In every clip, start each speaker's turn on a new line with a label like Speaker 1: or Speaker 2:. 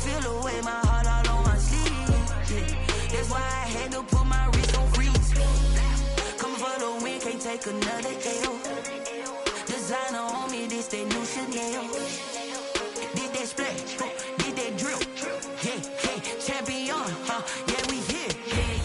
Speaker 1: feel the way, my heart all on my sleeve. Yeah. That's why I had to put my wrist on freeze. Coming for the win, can't take another L. Designer on me, this that new Chanel. Did that splash, did that drill. Yeah, champion, yeah, we here.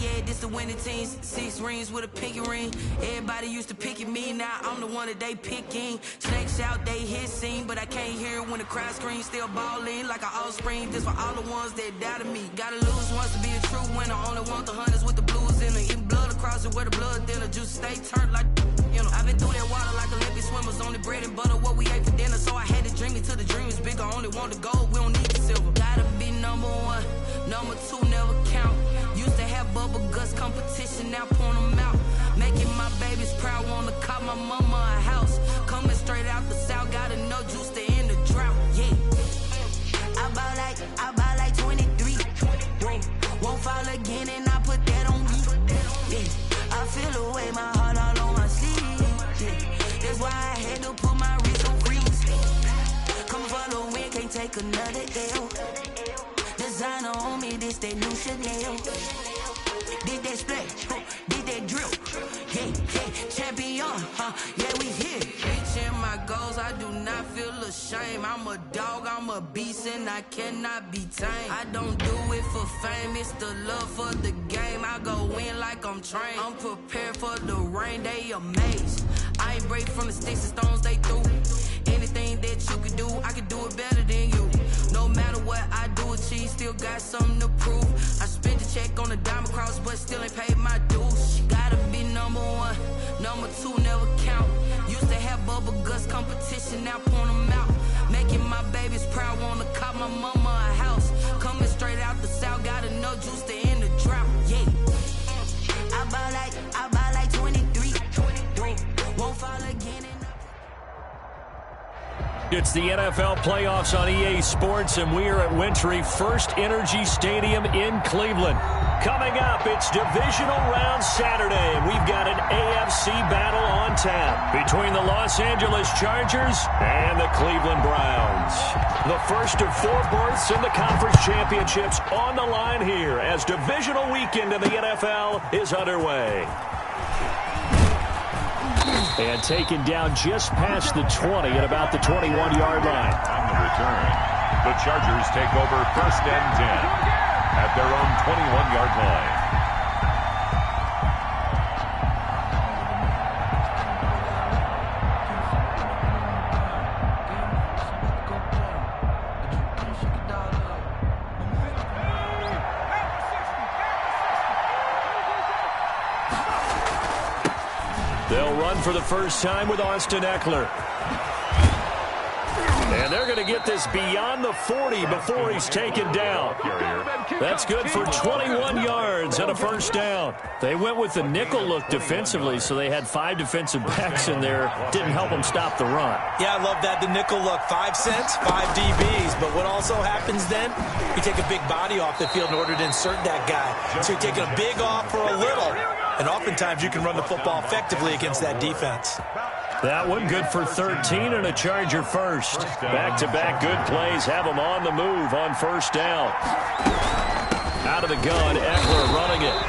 Speaker 1: Yeah, this the winning team. 6 rings with a pinky ring. Everybody used to pick at me, now I'm the one that they picking. Snakes out, they hit scene, but I can't hear it when the crowd screams. Still balling like an offspring. This for all the ones that doubted me. Gotta lose once to be a true winner. Only want the hunters with the blues in it. Eating blood across it where the blood thinner. Juice stay turned like, you know. I've been through that water like Olympic swimmers. Only bread and butter, what we ate for dinner. So I had to dream it till the dream is bigger. Only want the gold, we don't need the silver. Gotta be number 1, number 2 never count. Used to have bubble guts competition, now point them out. Making my babies proud, wanna cop my mama a house. Coming straight out the south, got enough juice to end the drought. Yeah, I buy like 23. Whoa, won't fall again, and I put that on me. Yeah, I feel the way, my heart all on my sleeve. Yeah, that's why I had to put my wrist on freeze. Coming for the win, can't take another L. Designer on me, this that new Chanel. Did that splash, did that drill. Yeah, champion, yeah, we here. Reaching my goals, I do not feel ashamed. I'm a dog, I'm a beast, and I cannot be tamed. I don't do it for fame, it's the love for the game. I go in like I'm trained. I'm prepared for the rain, they amazed. I ain't break from the sticks and stones they threw. Anything that you can do, I can do it better than you. No matter what I do, achieve, still got something to prove. I spent the check on the diamond cross, but still ain't paid my dues. Gotta be number 1, number 2 never count. Used to have bubble guts competition, now point them out. Making my babies proud, wanna cop my mama a house. Coming straight out the south, got enough juice to end the drought. Yeah, I buy like 23. Won't fall again.
Speaker 2: It's the NFL playoffs on EA Sports, and we are at Wintry First Energy Stadium in Cleveland. Coming up, it's divisional round Saturday. We've got an AFC battle on tap between the Los Angeles Chargers and the Cleveland Browns. The first of 4 berths in the conference championships on the line here as divisional weekend in the NFL is underway. And taken down just past the 20 at about the 21-yard line.
Speaker 3: On the return, the Chargers take over 1st and 10 at their own 21-yard line.
Speaker 2: They'll run for the first time with Austin Eckler. And they're going to get this beyond the 40 before he's taken down. That's good for 21 yards and a first down. They went with the nickel look defensively, so they had 5 defensive backs in there. Didn't help them stop the run.
Speaker 4: Yeah, I love that, the nickel look. 5 cents, 5 DBs. But what also happens then, you take a big body off the field in order to insert that guy. So you're taking a big off for a little. And oftentimes you can run the football effectively against that defense.
Speaker 2: That one good for 13 and a Charger first. Back-to-back good plays have them on the move on first down. Out of the gun, Eckler running it.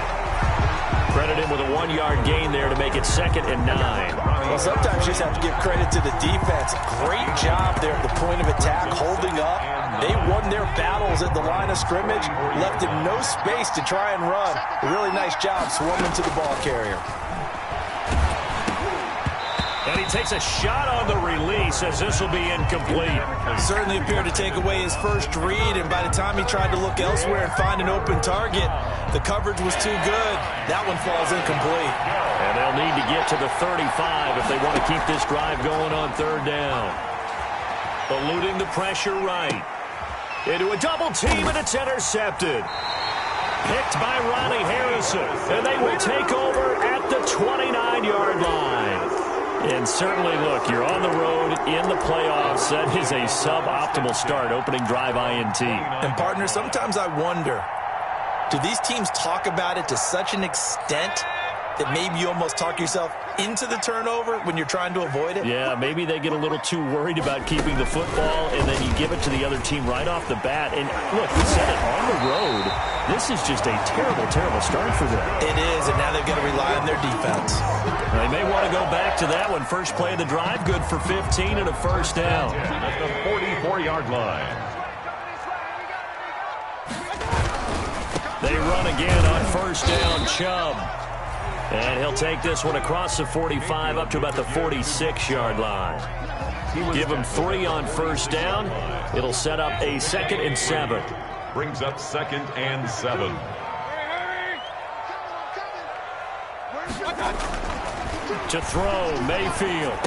Speaker 2: Credit him with a 1-yard gain there to make it 2nd and 9.
Speaker 4: Well, sometimes you just have to give credit to the defense. Great job there at the point of attack, holding up. They won their battles at the line of scrimmage, left him no space to try and run. A really nice job swarming to the ball carrier.
Speaker 2: And he takes a shot on the release as this will be incomplete.
Speaker 4: Certainly appeared to take away his first read, and by the time he tried to look elsewhere and find an open target, the coverage was too good. That one falls incomplete.
Speaker 2: And they'll need to get to the 35 if they want to keep this drive going on 3rd down. Eluding the pressure right. Into a double team, and it's intercepted. Picked by Ronnie Harrison, and they will take over at the 29-yard line. And certainly, look, you're on the road in the playoffs. That is a suboptimal start, opening drive INT.
Speaker 4: And, partner, sometimes I wonder, do these teams talk about it to such an extent that maybe you almost talk yourself into the turnover when you're trying to avoid it?
Speaker 2: Yeah, maybe they get a little too worried about keeping the football, and then you give it to the other team right off the bat. And look, we said it, on the road, this is just a terrible, terrible start for them.
Speaker 4: It is, and now they've got to rely on their defense.
Speaker 2: They may want to go back to that one. First play of the drive, good for 15 and a first down.
Speaker 3: At the 44-yard line.
Speaker 2: They run again on first down, Chubb. And he'll take this one across the 45 up to about the 46-yard line. Give him 3 on first down. It'll set up a 2nd and 7.
Speaker 3: Brings up 2nd and 7.
Speaker 2: To throw, Mayfield.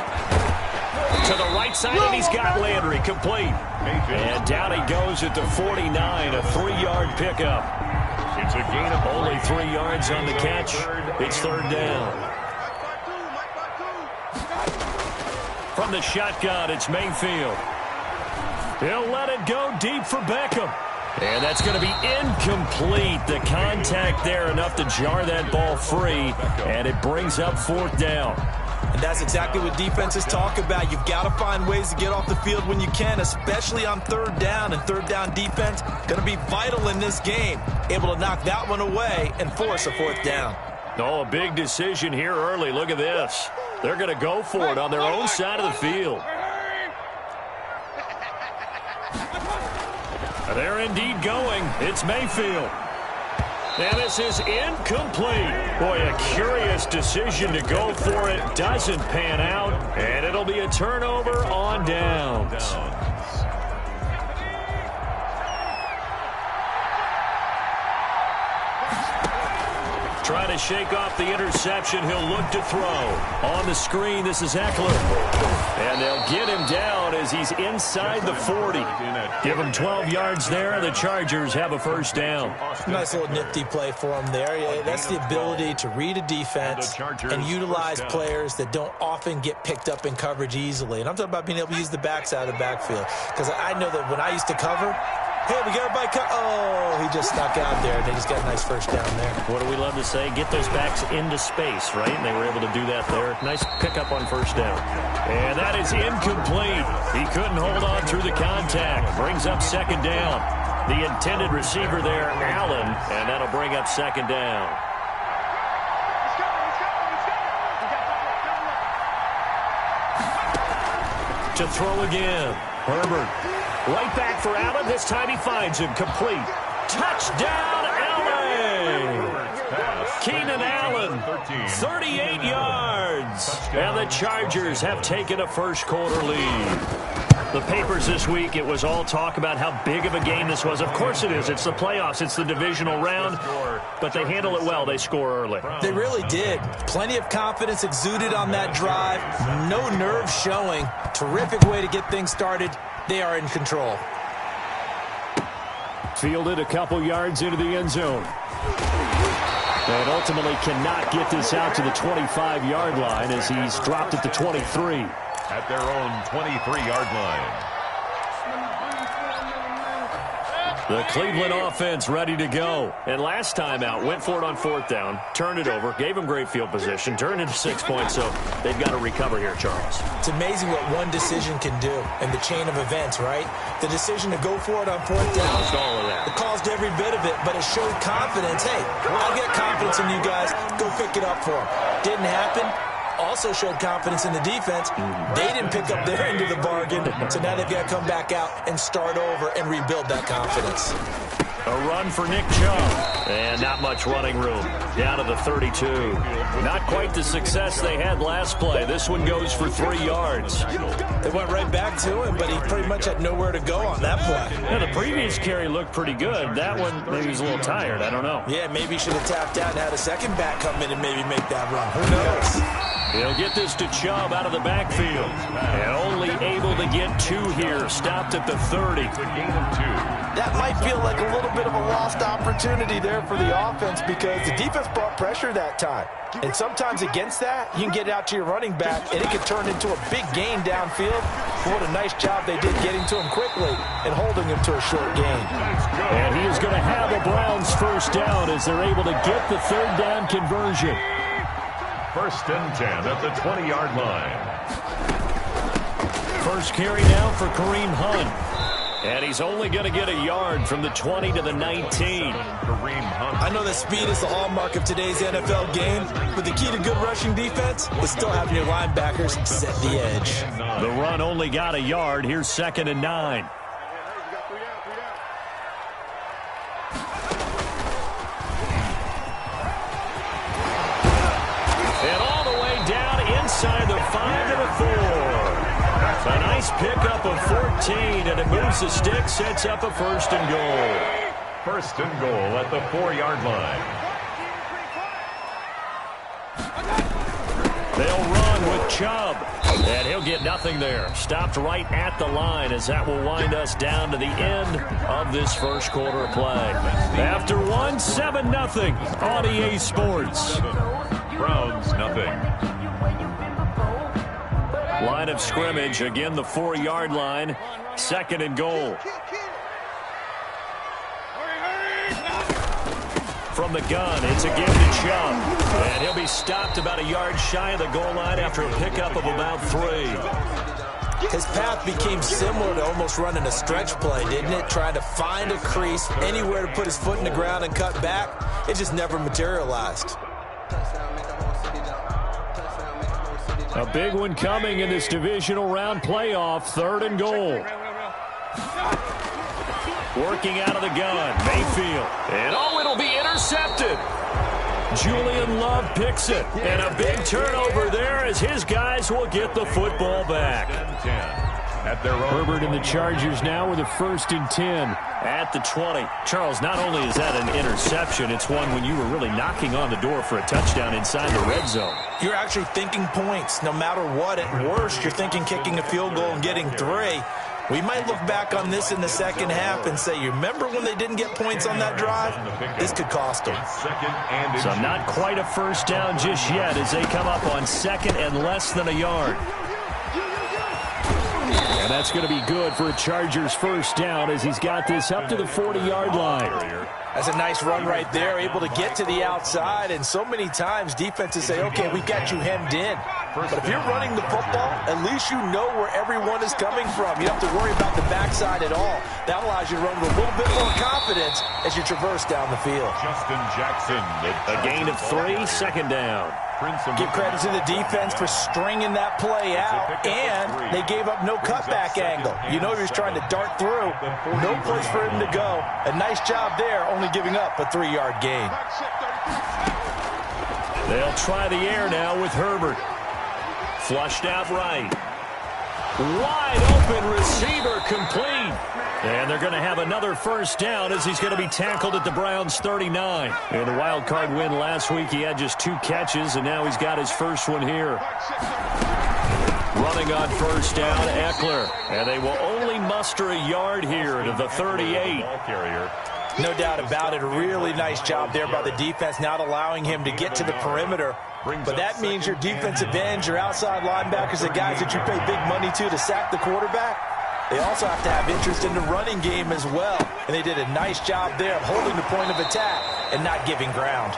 Speaker 2: To the right side, and he's got Landry complete. And down he goes at the 49, a 3-yard pickup.
Speaker 3: It's a gain of
Speaker 2: only 3 yards on the catch. It's third down. From the shotgun, it's Mayfield. He'll let it go deep for Beckham. And that's going to be incomplete. The contact there enough to jar that ball free. And it brings up 4th down.
Speaker 4: And that's exactly what defenses talk about. You've got to find ways to get off the field when you can, especially on 3rd down. And 3rd down defense going to be vital in this game. Able to knock that one away and force a 4th down.
Speaker 2: Oh, a big decision here early. Look at this. They're going to go for it on their own side of the field. They're indeed going. It's Mayfield. And this is incomplete. Boy, a curious decision to go for it. Doesn't pan out. And it'll be a turnover on downs. Trying to shake off the interception. He'll look to throw. On the screen, this is Eckler. And they'll get him down as he's inside the 40. Give him 12 yards there. The Chargers have a first down.
Speaker 4: Nice little nifty play for him there. Yeah, that's the ability to read a defense and utilize players that don't often get picked up in coverage easily. And I'm talking about being able to use the backside of the backfield. Because I know that when I used to cover, hey, we got everybody cut. Oh, he just snuck out there. They just got a nice first down there.
Speaker 2: What do we love to say? Get those backs into space, right? And they were able to do that there. Nice pickup on first down. And that is incomplete. He couldn't hold on through the contact. Brings up 2nd down. The intended receiver there, Allen, and that'll bring up 2nd down. To throw again. Herbert. Right back for Allen. This time he finds him. Complete. Touchdown, Allen! Keenan Allen, 38 yards. And the Chargers have taken a first-quarter lead. The papers this week, it was all talk about how big of a game this was. Of course it is. It's the playoffs. It's the divisional round. But they handle it well. They score early.
Speaker 4: They really did. Plenty of confidence exuded on that drive. No nerve showing. Terrific way to get things started. They are in control.
Speaker 2: Fielded a couple yards into the end zone. And ultimately cannot get this out to the 25-yard line as he's dropped at the 23.
Speaker 3: At their own 23-yard line.
Speaker 2: The Cleveland offense ready to go. And last time out, went for it on 4th down, turned it over, gave them great field position, turned into 6 points, so they've got to recover here, Charles.
Speaker 4: It's amazing what one decision can do in the chain of events, right? The decision to go for it on 4th down,
Speaker 2: all of that.
Speaker 4: It caused every bit of it, but it showed confidence. Hey, I'll get confidence in you guys. Go pick it up for them. Didn't happen. Also showed confidence in the defense. They didn't pick up their end of the bargain, so now they've got to come back out and start over and rebuild that confidence.
Speaker 2: A run for Nick Chubb. And not much running room. Down to the 32. Not quite the success they had last play. This one goes for 3 yards.
Speaker 4: They went right back to him, but he pretty much had nowhere to go on that play.
Speaker 2: Yeah, the previous carry looked pretty good. That one, maybe he's a little tired. I don't know.
Speaker 4: Yeah, maybe he should have tapped out and had a second back come in and maybe make that run. Who knows?
Speaker 2: He'll get this to Chubb out of the backfield. And only able to get 2 here. Stopped at the 30.
Speaker 4: That might feel like a little bit of a lost opportunity there for the offense because the defense brought pressure that time. And sometimes against that, you can get it out to your running back, and it can turn into a big gain downfield. What a nice job they did getting to him quickly and holding him to a short gain.
Speaker 2: And he is going to have a Browns first down as they're able to get the 3rd down conversion.
Speaker 3: First and 10 at the 20-yard line.
Speaker 2: First carry now for Kareem Hunt. And he's only going to get a yard from the 20 to the 19.
Speaker 3: Kareem Hunt.
Speaker 4: I know that speed is the hallmark of today's NFL game, but the key to good rushing defense is still having your linebackers set the edge.
Speaker 2: The run only got a yard. Here's 2nd and 9. And all the way down inside the 5 to the 4. A nice pickup of 14, and it moves the stick, sets up a 1st and goal.
Speaker 3: 1st and goal at the 4-yard line.
Speaker 2: They'll run with Chubb, and he'll get nothing there. Stopped right at the line, as that will wind us down to the end of this first quarter of play. After one, 7-0 on EA Sports.
Speaker 3: Browns, nothing.
Speaker 2: Line of scrimmage, again the 4-yard line, 2nd and goal. From the gun, it's a give to Chubb. And he'll be stopped about a yard shy of the goal line after a pickup of about 3.
Speaker 4: His path became similar to almost running a stretch play, didn't it? Trying to find a crease, anywhere to put his foot in the ground and cut back. It just never materialized.
Speaker 2: A big one coming in this divisional round playoff, 3rd and goal. Working out of the gun, Mayfield. And it'll be intercepted. Julian Love picks it. And a big turnover there as his guys will get the football back.
Speaker 3: At their own.
Speaker 2: Herbert and the Chargers now with a 1st and 10 at the 20. Charles, not only is that an interception, it's one when you were really knocking on the door for a touchdown inside the red zone.
Speaker 4: You're actually thinking points. No matter what, at worst, you're thinking kicking a field goal and getting 3. We might look back on this in the second half and say, you remember when they didn't get points on that drive? This could cost them.
Speaker 2: So not quite a first down just yet as they come up on 2nd and less than a yard. And that's going to be good for a Chargers first down as he's got this up to the 40-yard line.
Speaker 4: That's a nice run right there, able to get to the outside. And so many times defenses say, okay, we got you hemmed in. But if you're running the football, at least you know where everyone is coming from. You don't have to worry about the backside at all. That allows you to run with a little bit more confidence as you traverse down the field.
Speaker 3: Justin Jackson.
Speaker 2: A gain of 3, 2nd down.
Speaker 4: Give credit to the defense for stringing that play out, and they gave up no cutback angle. You know he was trying to dart through. No place for him to go. A nice job there, only giving up a 3-yard gain.
Speaker 2: They'll try the air now with Herbert. Flushed out right. Wide open receiver complete. And they're going to have another first down as he's going to be tackled at the Browns' 39. In the wild card win last week, he had just 2 catches, and now he's got his first one here. Running on first down, Eckler. And they will only muster a yard here to the 38.
Speaker 4: No doubt about it. A really nice job there by the defense, not allowing him to get to the perimeter. But that means your defensive ends, your outside linebackers, the guys that you pay big money to sack the quarterback, they also have to have interest in the running game as well. And they did a nice job there of holding the point of attack and not giving ground.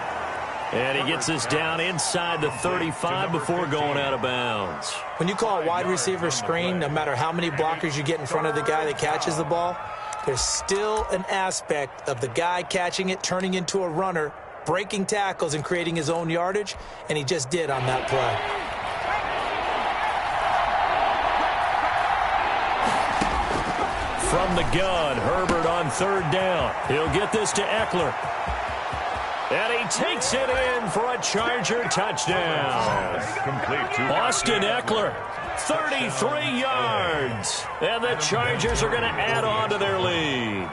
Speaker 2: And he gets us down inside the 35 before going out of bounds.
Speaker 4: When you call a wide receiver screen, no matter how many blockers you get in front of the guy that catches the ball, there's still an aspect of the guy catching it, turning into a runner, breaking tackles and creating his own yardage, and he just did on that play.
Speaker 2: From the gun, Herbert on 3rd down. He'll get this to Eckler. And he takes it in for a Charger touchdown. Austin Eckler, 33 yards. And the Chargers are going to add on to their lead.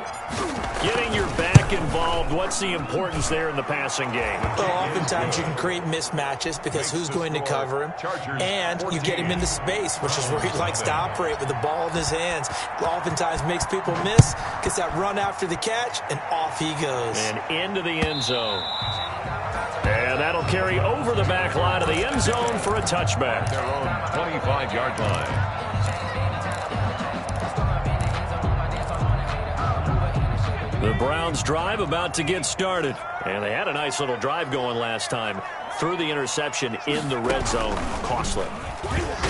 Speaker 2: Getting your back involved, what's the importance there in the passing game?
Speaker 4: Well, oftentimes you can create mismatches because who's going to cover him? And you get him into space, which is where he likes to operate with the ball in his hands. Oftentimes makes people miss, gets that run after the catch, and off he goes.
Speaker 2: And into the end zone. And that'll carry over the back line of the end zone for a touchback.
Speaker 3: Their own 25-yard line.
Speaker 2: The Browns drive about to get started. And they had a nice little drive going last time. threw the interception in the red zone. Costly.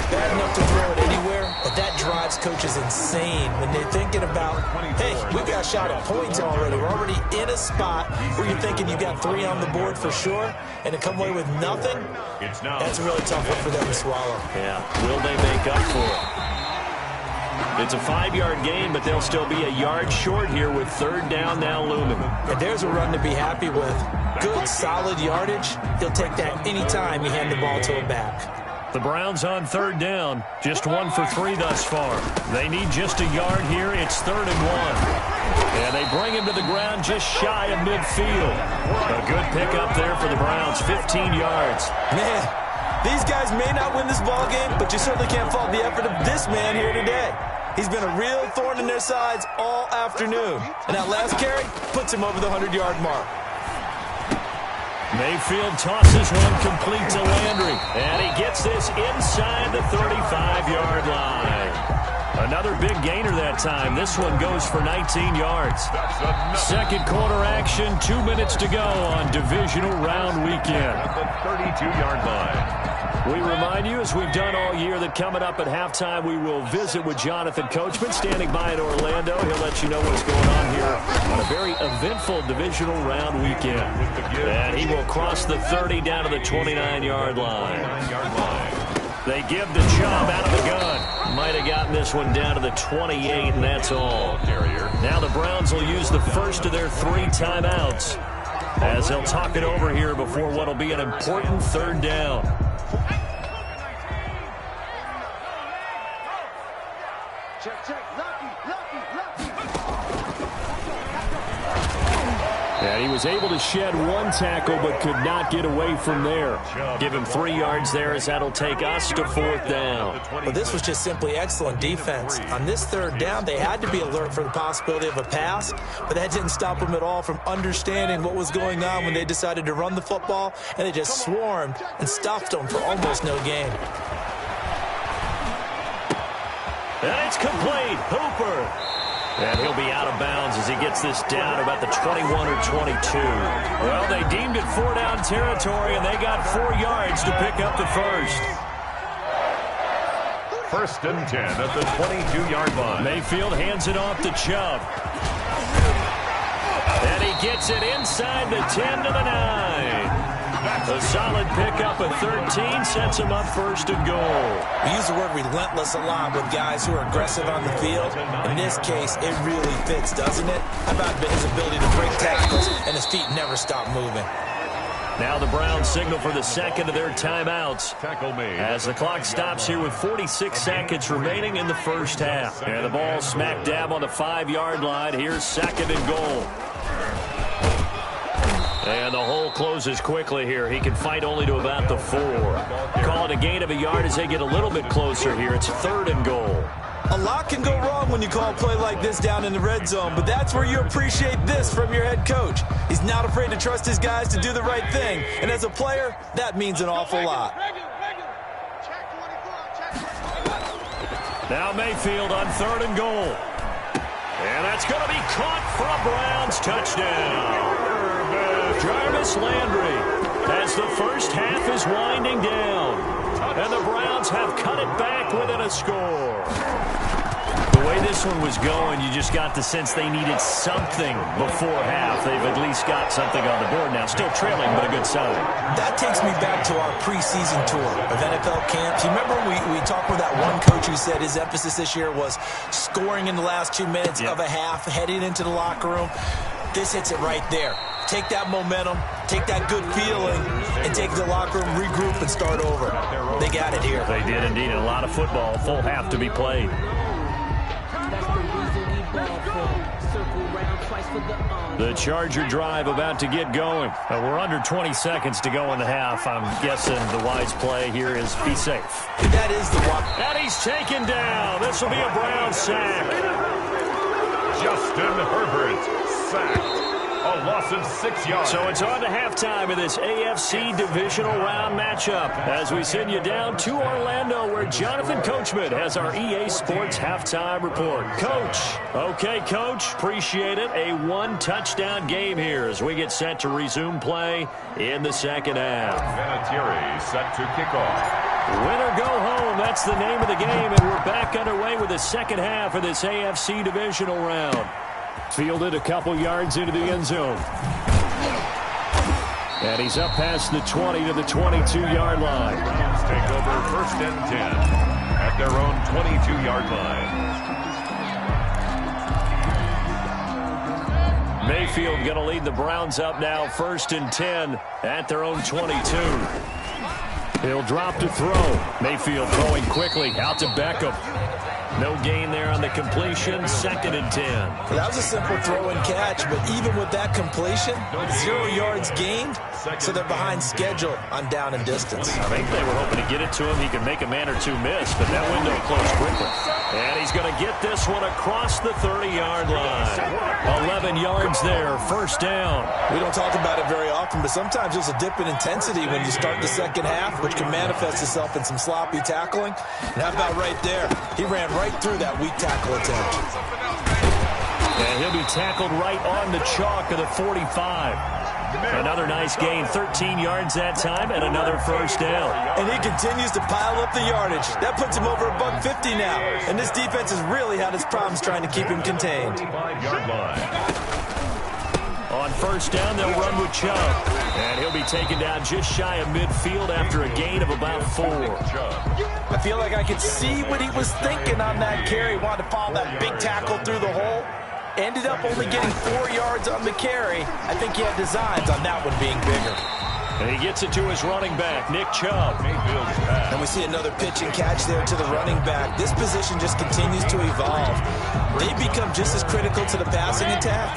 Speaker 4: Bad enough to throw it anywhere, but that drives coaches insane when they're thinking about, hey, we got a shot at points already. We're already in a spot where you're thinking you got 3 on the board for sure, and to come away with nothing, that's a really tough one for them to swallow.
Speaker 2: Yeah, will they make up for it? It's a 5-yard gain, but they'll still be a yard short here with 3rd down now looming.
Speaker 4: And there's a run to be happy with. Good, solid yardage. He'll take that anytime you hand the ball to him back.
Speaker 2: The Browns on 3rd down, just 1 for 3 thus far. They need just a yard here. It's 3rd and 1. And they bring him to the ground just shy of midfield. A good pickup there for the Browns, 15 yards.
Speaker 4: Man, these guys may not win this ball game, but you certainly can't fault the effort of this man here today. He's been a real thorn in their sides all afternoon. And that last carry puts him over the 100-yard mark.
Speaker 2: Mayfield tosses one complete to Landry. And he gets this inside the 35-yard line. Another big gainer that time. This one goes for 19 yards. Second quarter action, 2 minutes to go on divisional round weekend.
Speaker 3: At the 32-yard line.
Speaker 2: We remind you, as we've done all year, that coming up at halftime, we will visit with Jonathan Coachman, standing by in Orlando. He'll let you know what's going on here on a very eventful divisional round weekend. And he will cross the 30 down to the 29-yard line. They give the job out of the gun. Might have gotten this one down to the 28, and that's all. Now the Browns will use the first of their 3 timeouts as they'll talk it over here before what will be an important 3rd down. And he was able to shed 1 tackle but could not get away from there. Give him 3 yards there as that'll take us to 4th down.
Speaker 4: Well, this was just simply excellent defense. On this 3rd down, they had to be alert for the possibility of a pass, but that didn't stop them at all from understanding what was going on when they decided to run the football, and they just swarmed and stuffed them for almost no gain.
Speaker 2: And it's complete. Hooper. And he'll be out of bounds as he gets this down about the 21 or 22. Well, they deemed it 4-down territory, and they got 4 yards to pick up the first.
Speaker 3: 1st and 10 at the 22-yard line.
Speaker 2: Mayfield hands it off to Chubb. And he gets it inside the 10 to the 9. A solid pickup of 13 sets him up 1st and goal.
Speaker 4: We use the word relentless a lot with guys who are aggressive on the field. In this case, it really fits, doesn't it? How about his ability to break tackles and his feet never stop moving?
Speaker 2: Now the Browns signal for the second of their timeouts as the clock stops here with 46 seconds remaining in the first half. And the ball smack dab on the 5-yard line. Here's 2nd and goal. And the hole closes quickly here. He can fight only to about the 4. Call it a gain of a yard as they get a little bit closer here. It's 3rd and goal.
Speaker 4: A lot can go wrong when you call a play like this down in the red zone, but that's where you appreciate this from your head coach. He's not afraid to trust his guys to do the right thing, and as a player, that means an awful lot.
Speaker 2: Now Mayfield on 3rd and goal. And that's going to be caught for a Browns touchdown. Jarvis Landry as the first half is winding down. And the Browns have cut it back within a score. The way this one was going, you just got the sense they needed something before half. They've at least got something on the board now. Still trailing, but a good sign.
Speaker 4: That takes me back to our preseason tour of NFL camps. You remember we talked with that one coach who said his emphasis this year was scoring in the last 2 minutes of a half, heading into the locker room. This hits it right there. Take that momentum, take that good feeling, and take the locker room, regroup, and start over. They got it here.
Speaker 2: They did indeed. A lot of football, full half to be played. The Charger drive about to get going. We're under 20 seconds to go in the half. I'm guessing the wise play here is be safe.
Speaker 4: That is the one.
Speaker 2: And he's taken down. This will be a Brown sack.
Speaker 3: Justin Herbert sacked. A a loss of 6 yards.
Speaker 2: So it's on to halftime of this AFC divisional round matchup as we send you down to Orlando where Jonathan Coachman has our EA Sports halftime report. Coach. Okay, Coach. Appreciate it. A one-touchdown game here as we get set to resume play in the second half.
Speaker 3: Vinatieri set to kick off.
Speaker 2: Win or go home, that's the name of the game, and we're back underway with the second half of this AFC divisional round. Fielded a couple yards into the end zone. And he's up past the 20 to the 22-yard line.
Speaker 3: Browns take over 1st and 10 at their own 22-yard line.
Speaker 2: Mayfield going to lead the Browns up now 1st and 10 at their own 22. He'll drop to throw. Mayfield throwing quickly out to Beckham. No gain there on the completion. 2nd and 10.
Speaker 4: That was a simple throw and catch, but even with that completion, 0 yards gained, so they're behind schedule on down and distance.
Speaker 2: I think they were hoping to get it to him. He could make a man or two miss, but that window closed quickly. And he's going to get this one across the 30-yard line. 11 yards there, 1st down.
Speaker 4: We don't talk about it very often, but sometimes there's a dip in intensity when you start the second half, which can manifest itself in some sloppy tackling. And how about right there? He ran right through that weak tackle attempt.
Speaker 2: And he'll be tackled right on the chalk of the 45. Another nice gain, 13 yards that time, and another 1st down.
Speaker 4: And he continues to pile up the yardage. That puts him over $150 now. And this defense has really had its problems trying to keep him contained.
Speaker 3: 5-yard line.
Speaker 2: On 1st down, they'll run with Chubb. And he'll be taken down just shy of midfield after a gain of about 4.
Speaker 4: I feel like I could see what he was thinking on that carry. Wanted to follow that big tackle through the hole. Ended up only getting 4 yards on the carry. I think he had designs on that one being bigger.
Speaker 2: And he gets it to his running back, Nick Chubb.
Speaker 4: And we see another pitch and catch there to the running back. This position just continues to evolve. They become just as critical to the passing attack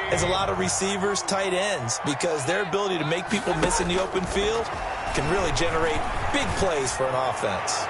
Speaker 4: as a lot of receivers, tight ends, because their ability to make people miss in the open field can really generate big plays for an offense.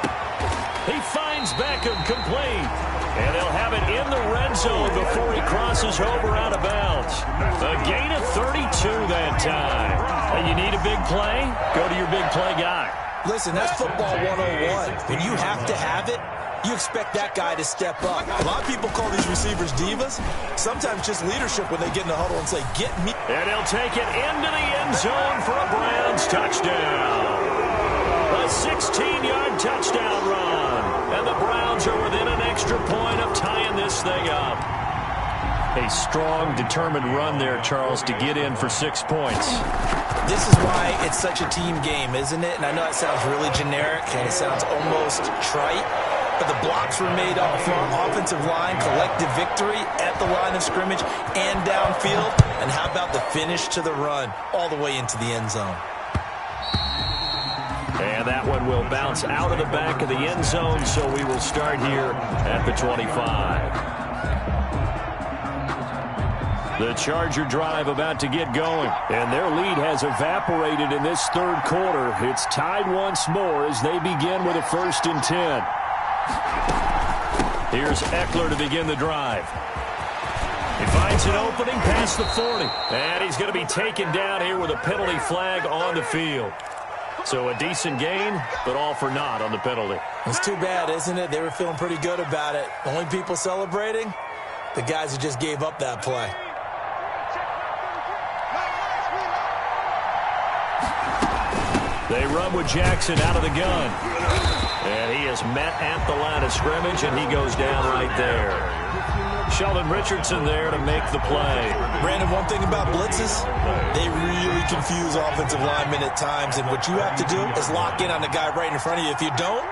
Speaker 2: He finds Beckham complete. And they'll have it in the red zone before he crosses over out of bounds. A gain of 32 that time. And you need a big play? Go to your big play guy.
Speaker 4: Listen, that's football 101. When you have to have it, you expect that guy to step up. A lot of people call these receivers divas. Sometimes just leadership when they get in the huddle and say, get me.
Speaker 2: And he'll take it into the end zone for a Browns touchdown. A 16-yard touchdown run. And the Browns are within an extra point of tying this thing up. A strong, determined run there, Charles, to get in for 6 points.
Speaker 4: This is why it's such a team game, isn't it? And I know it sounds really generic and it sounds almost trite, but the blocks were made up front, offensive line, collective victory at the line of scrimmage and downfield. And how about the finish to the run all the way into the end zone?
Speaker 2: And that one will bounce out of the back of the end zone, so we will start here at the 25. The Charger drive about to get going, and their lead has evaporated in this 3rd quarter. It's tied once more as they begin with a 1st and 10. Here's Eckler to begin the drive. He finds an opening past the 40, and he's going to be taken down here with a penalty flag on the field. So a decent gain, but all for naught on the penalty.
Speaker 4: It's too bad, isn't it? They were feeling pretty good about it. Only people celebrating, the guys who just gave up that play.
Speaker 2: They run with Jackson out of the gun. And he is met at the line of scrimmage, and he goes down right there. Sheldon Richardson there to make the play.
Speaker 4: Brandon, one thing about blitzes, they really confuse offensive linemen at times, and what you have to do is lock in on the guy right in front of you. If you don't,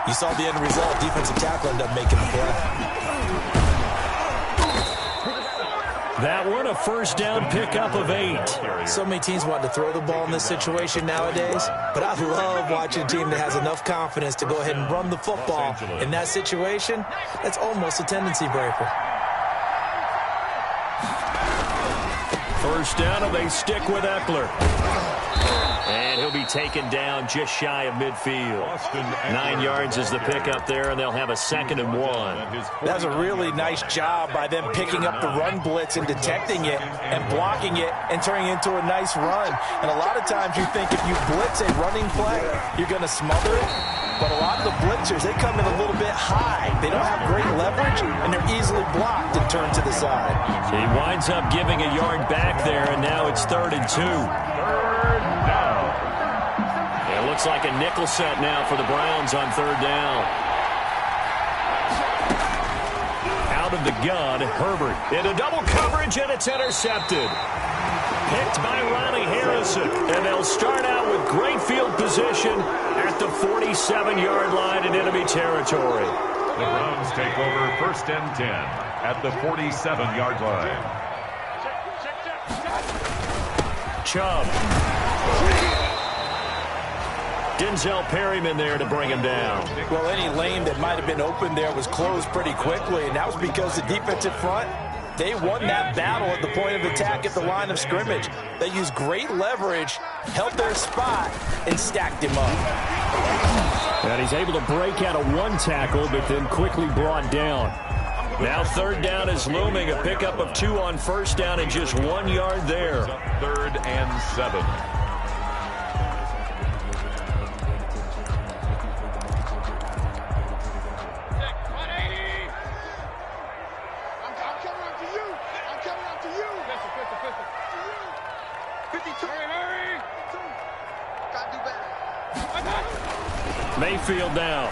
Speaker 4: you saw the end result. Defensive tackle ended up making the play.
Speaker 2: That one, a 1st down pickup of 8.
Speaker 4: So many teams want to throw the ball in this situation nowadays, but I love watching a team that has enough confidence to go ahead and run the football. In that situation, that's almost a tendency breaker.
Speaker 2: First down, and they stick with Eckler. And he'll be taken down just shy of midfield. 9 yards is the pickup there, and they'll have a 2nd and 1.
Speaker 4: That's a really nice job by them picking up the run blitz and detecting it and blocking it and turning it into a nice run. And a lot of times you think if you blitz a running play, you're going to smother it. But a lot of the blitzers, they come in a little bit high. They don't have great leverage, and they're easily blocked and turned to the side.
Speaker 2: So he winds up giving a yard back there, and now it's 3rd and 2. It looks like a nickel set now for the Browns on 3rd down. Out of the gun, Herbert into double coverage, and it's intercepted. Picked by Ronnie Harrison, and they'll start out with great field position at the 47-yard line in enemy territory.
Speaker 3: The Browns take over 1st and 10 at the 47-yard line.
Speaker 2: Chubb. Denzel Perryman there to bring him down.
Speaker 4: Well, any lane that might have been open there was closed pretty quickly, and that was because the defensive front, they won that battle at the point of attack at the line of scrimmage. They used great leverage, held their spot, and stacked him up.
Speaker 2: And he's able to break out of 1 tackle, but then quickly brought down. Now 3rd down is looming, a pickup of 2 on 1st down and just 1 yard there.
Speaker 3: 3rd and 7.
Speaker 2: Mayfield down.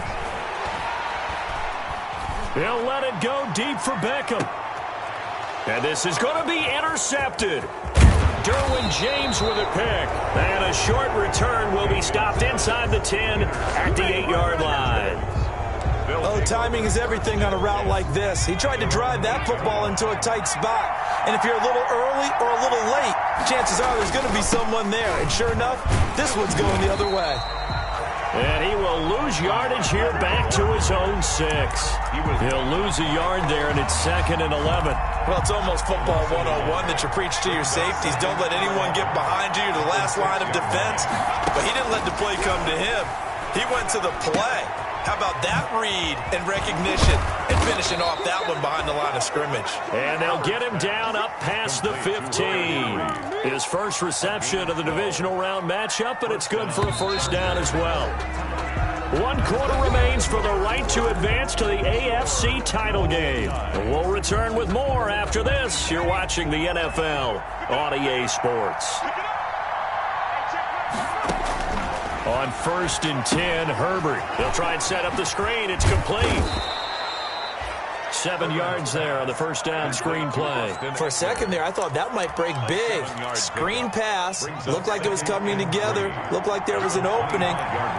Speaker 2: He'll let it go deep for Beckham. And this is going to be intercepted. Derwin James with a pick. And a short return will be stopped inside the 10 at the 8-yard line.
Speaker 4: Oh, timing is everything on a route like this. He tried to drive that football into a tight spot. And if you're a little early or a little late, chances are there's going to be someone there. And sure enough, this one's going the other way.
Speaker 2: And he will lose yardage here back to his own 6. He'll lose a yard there, and it's 2nd and 11.
Speaker 4: Well, it's almost football 101 that you preach to your safeties. Don't let anyone get behind you. You're the last line of defense. But he didn't let the play come to him. He went to the play. How about that read and recognition and finishing off that one behind the line of scrimmage?
Speaker 2: And they'll get him down up past the 15. His first reception of the divisional round matchup, and it's good for a 1st down as well. 1 quarter remains for the right to advance to the AFC title game. And we'll return with more after this. You're watching the NFL on EA Sports. On 1st and 10, Herbert. They'll try and set up the screen. It's complete. 7 yards there on the 1st down screen play.
Speaker 4: For a second there, I thought that might break big. Screen pass. Looked like it was coming together. Looked like there was an opening.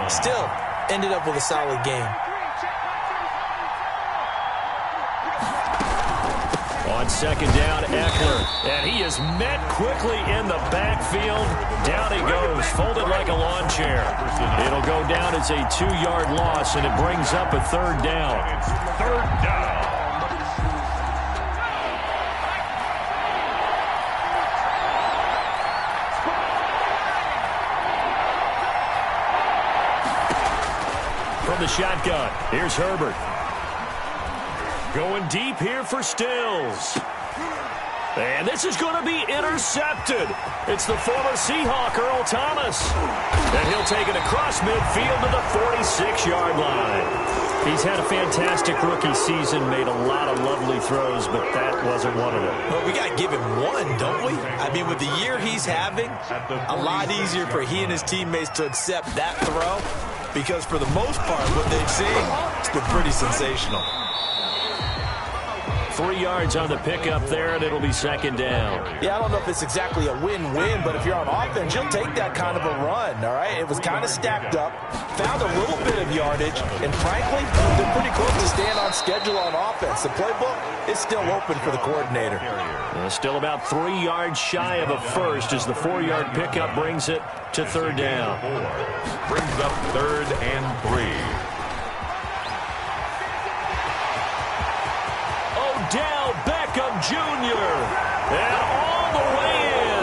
Speaker 4: Still, ended up with a solid game.
Speaker 2: On 2nd down, Eckler. And he is met quickly in the backfield. Down he goes, folded like a lawn chair. It'll go down as a 2-yard loss, and it brings up a 3rd down.
Speaker 3: 3rd down.
Speaker 2: From the shotgun, here's Herbert. Going deep here for Stills. And this is going to be intercepted. It's the former Seahawk, Earl Thomas. And he'll take it across midfield to the 46-yard line. He's had a fantastic rookie season, made a lot of lovely throws, but that wasn't one of them.
Speaker 4: Well, we got to give him one, don't we? I mean, with the year he's having, a lot easier for he and his teammates to accept that throw, because for the most part, what they've seen, it's been pretty sensational.
Speaker 2: 3 yards on the pickup there, and it'll be 2nd down.
Speaker 4: Yeah, I don't know if it's exactly a win-win, but if you're on offense, you'll take that kind of a run, all right? It was kind of stacked up, found a little bit of yardage, and frankly, they're pretty close to staying on schedule on offense. The playbook is still open for the coordinator.
Speaker 2: Still about 3 yards shy of a first as the 4-yard pickup brings it to 3rd down.
Speaker 3: Brings up 3rd and 3.
Speaker 2: Odell Beckham Jr. And all the way in.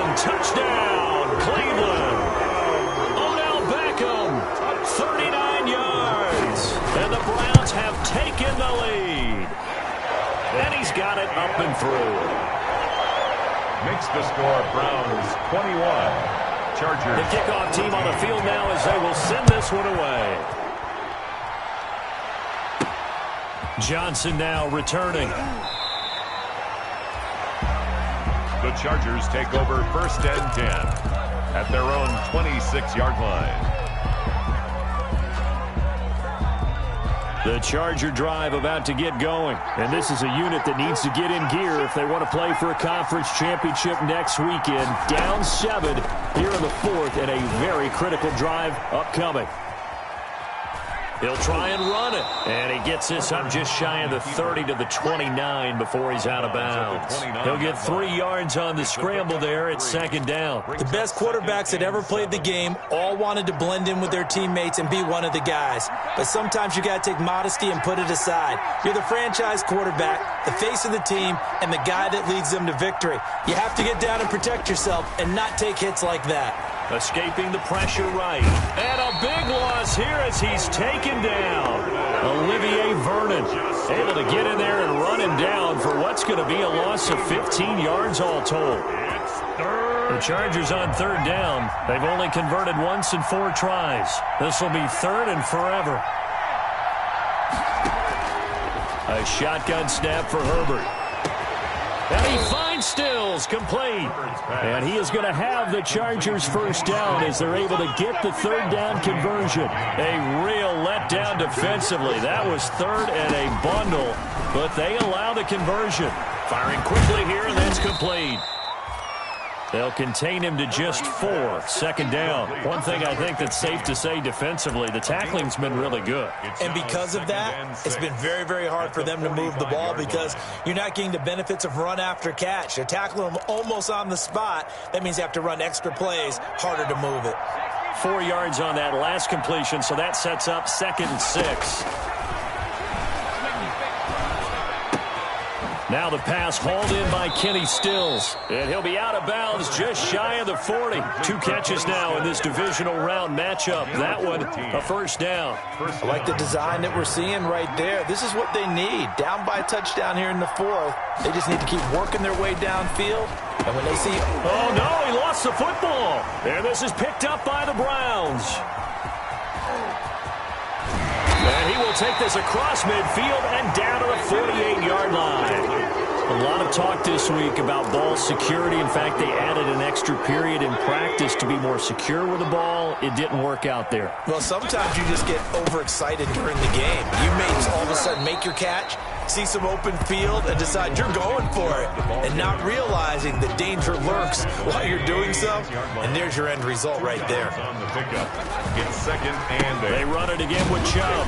Speaker 3: Makes the score Browns 21. Chargers.
Speaker 2: The kickoff team on the field now as they will send this one away. Johnson now returning.
Speaker 3: The Chargers take over 1st and 10 at their own 26-yard line.
Speaker 2: The Charger drive about to get going. And this is a unit that needs to get in gear if they want to play for a conference championship next weekend. Down 7 here in the 4th and a very critical drive upcoming. He'll try and run it. And he gets this up just shy of the 30 to the 29 before he's out of bounds. He'll get 3 yards on the scramble there at 2nd down.
Speaker 4: The best quarterbacks that ever played the game all wanted to blend in with their teammates and be one of the guys. But sometimes you got to take modesty and put it aside. You're the franchise quarterback, the face of the team, and the guy that leads them to victory. You have to get down and protect yourself and not take hits like that.
Speaker 2: Escaping the pressure right. And a big loss here as he's taken down. Olivier Vernon able to get in there and run him down for what's going to be a loss of 15 yards all told. The Chargers on 3rd down. They've only converted once in 4 tries. This will be 3rd and forever. A shotgun snap for Herbert. And he finds Stills, complete. And he is going to have the Chargers 1st down as they're able to get the 3rd down conversion. A real letdown defensively. That was 3rd and a bundle, but they allow the conversion. Firing quickly here, and that's complete. They'll contain him to just 4. 2nd down. One thing I think that's safe to say defensively, the tackling's been really good.
Speaker 4: And because of that, it's been very, very hard for them to move the ball because you're not getting the benefits of run after catch. They're tackling them almost on the spot. That means you have to run extra plays, harder to move it.
Speaker 2: 4 yards on that last completion, so that sets up 2nd and 6. Now the pass hauled in by Kenny Stills. And he'll be out of bounds just shy of the 40. 2 catches now in this divisional round matchup. That one, a 1st down.
Speaker 4: I like the design that we're seeing right there. This is what they need. Down by a touchdown here in the 4th. They just need to keep working their way downfield. And when they see...
Speaker 2: Oh, no, he lost the football. And this is picked up by the Browns. And he will take this across midfield and down to the 48-yard line. A lot of talk this week about ball security. In fact, they added an extra period in practice to be more secure with the ball. It didn't work out there.
Speaker 4: Well, sometimes you just get overexcited during the game. You may just all of a sudden make your catch, see some open field, and decide you're going for it, and not realizing the danger lurks while you're doing so. And there's your end result right there.
Speaker 3: It's 2nd and 8.
Speaker 2: They run it again with Chubb.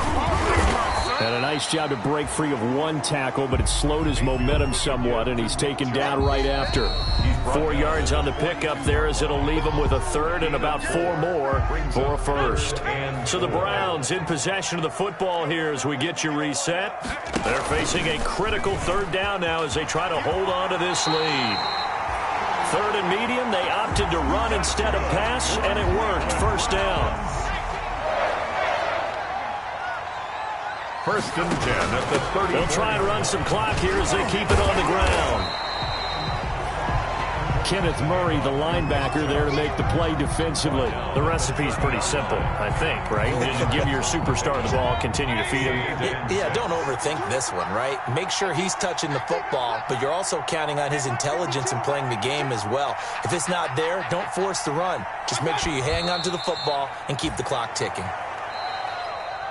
Speaker 2: And a nice job to break free of 1 tackle, but it slowed his momentum somewhat, and he's taken down right after. 4 yards on the pickup there as it'll leave him with a 3rd and about 4 more for a 1st. So the Browns in possession of the football here as we get you reset. They're facing a critical 3rd down now as they try to hold on to this lead. 3rd and medium, they opted to run instead of pass, and it worked. 1st down.
Speaker 3: 1st and 10 at the 30.
Speaker 2: They'll try and run some clock here as they keep it on the ground. Kenneth Murray, the linebacker, there to make the play defensively. The recipe's pretty simple, I think, right? Just give your superstar the ball, continue to feed him.
Speaker 4: Yeah, don't overthink this one, right? Make sure he's touching the football, but you're also counting on his intelligence in playing the game as well. If it's not there, don't force the run. Just make sure you hang on to the football and keep the clock ticking.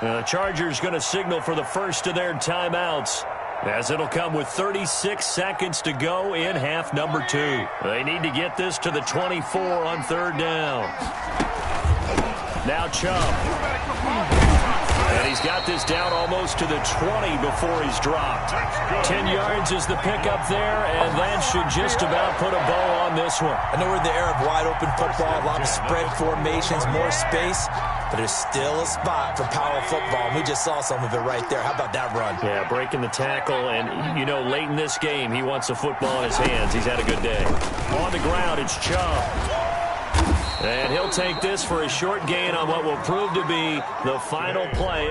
Speaker 2: The Chargers going to signal for the first of their timeouts, as it'll come with 36 seconds to go in half number 2. They need to get this to the 24 on 3rd down. Now Chubb. And he's got this down almost to the 20 before he's dropped. 10 yards is the pickup there, and that should just about put a bow on this one.
Speaker 4: I know we're in the era of wide-open football, a lot of spread formations, more space, but there's still a spot for power football, and we just saw some of it right there. How about that run?
Speaker 2: Yeah, breaking the tackle, and, you know, late in this game, he wants the football in his hands. He's had a good day. On the ground, it's Chubb. And he'll take this for a short gain on what will prove to be the final play.